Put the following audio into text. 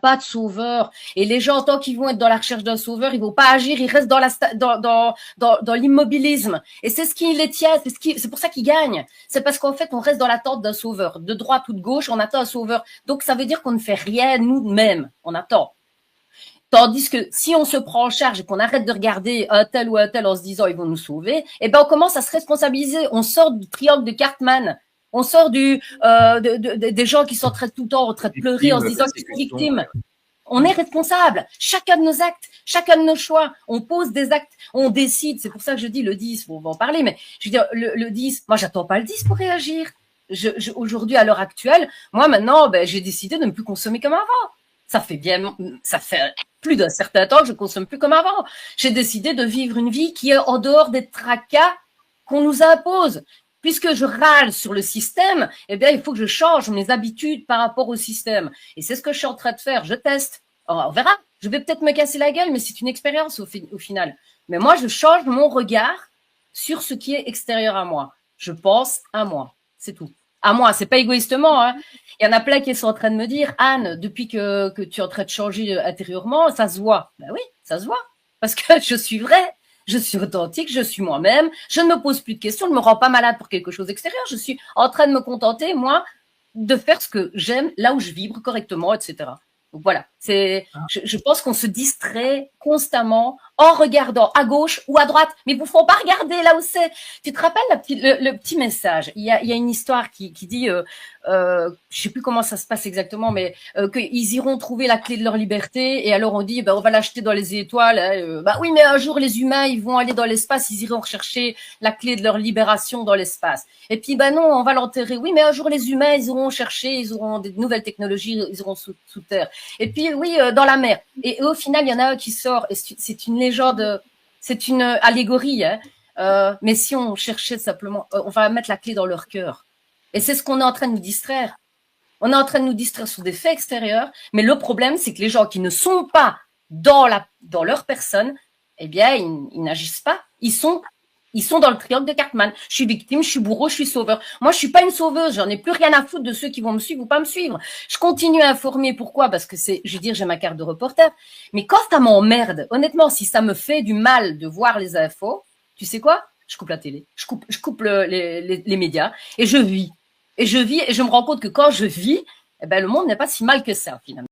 pas de sauveur. Et les gens, tant qu'ils vont être dans la recherche d'un sauveur, ils vont pas agir, ils restent dans l'immobilisme. Et c'est ce qui les tient, c'est pour ça qu'ils gagnent. C'est parce qu'en fait, on reste dans l'attente d'un sauveur. De droite ou de gauche, on attend un sauveur. Donc, ça veut dire qu'on ne fait rien nous-mêmes. On attend. Tandis que si on se prend en charge et qu'on arrête de regarder un tel ou un tel en se disant ils vont nous sauver, eh ben on commence à se responsabiliser. On sort du triangle de Cartman. On sort des gens qui sont tout le temps en train de pleurer en se disant qu'ils sont victimes. On est responsable. Chacun de nos actes, chacun de nos choix. On pose des actes, on décide. C'est pour ça que je dis le 10, on va en parler, mais je veux dire, le 10, moi, j'attends pas le 10 pour réagir. Aujourd'hui, à l'heure actuelle, moi, maintenant, j'ai décidé de ne plus consommer comme avant. Ça fait plus d'un certain temps que je consomme plus comme avant. J'ai décidé de vivre une vie qui est en dehors des tracas qu'on nous impose. Puisque je râle sur le système, eh bien, il faut que je change mes habitudes par rapport au système. Et c'est ce que je suis en train de faire. Je teste. Alors, on verra. Je vais peut-être me casser la gueule, mais c'est une expérience au final. Mais moi, je change mon regard sur ce qui est extérieur à moi. Je pense à moi. C'est tout. À moi. C'est pas égoïstement, hein. Il y en a plein qui sont en train de me dire, Anne, depuis que tu es en train de changer intérieurement, ça se voit. Ben oui, ça se voit. Parce que je suis vraie. Je suis authentique, je suis moi-même, je ne me pose plus de questions, je ne me rends pas malade pour quelque chose d'extérieur, je suis en train de me contenter, moi, de faire ce que j'aime, là où je vibre correctement, etc. Donc voilà, je pense qu'on se distrait constamment en regardant à gauche ou à droite, mais il ne faut pas regarder là où c'est. Tu te rappelles le petit message? Il y a une histoire qui dit, je sais plus comment ça se passe exactement, mais qu'ils iront trouver la clé de leur liberté, et alors on dit, on va l'acheter dans les étoiles. Oui, mais un jour les humains, ils vont aller dans l'espace, ils iront rechercher la clé de leur libération dans l'espace. Et puis non, on va l'enterrer. Oui, mais un jour les humains, ils auront cherché, ils auront des nouvelles technologies, ils auront sous terre. Et puis oui, dans la mer. Et au final, il y en a un qui sort, et c'est une légende, c'est une allégorie, hein. Mais si on cherchait simplement, on va mettre la clé dans leur cœur. Et c'est ce qu'on est en train de nous distraire. On est en train de nous distraire sur des faits extérieurs, mais le problème, c'est que les gens qui ne sont pas dans leur personne, eh bien, ils n'agissent pas. Ils sont dans le triangle de Cartman. Je suis victime, je suis bourreau, je suis sauveur. Moi, je suis pas une sauveuse. J'en ai plus rien à foutre de ceux qui vont me suivre ou pas me suivre. Je continue à informer. Pourquoi? Parce que j'ai ma carte de reporter. Mais quand ça m'emmerde, honnêtement, si ça me fait du mal de voir les infos, tu sais quoi? Je coupe la télé. Je coupe les médias et je vis. Et je me rends compte que quand je vis, le monde n'est pas si mal que ça, finalement.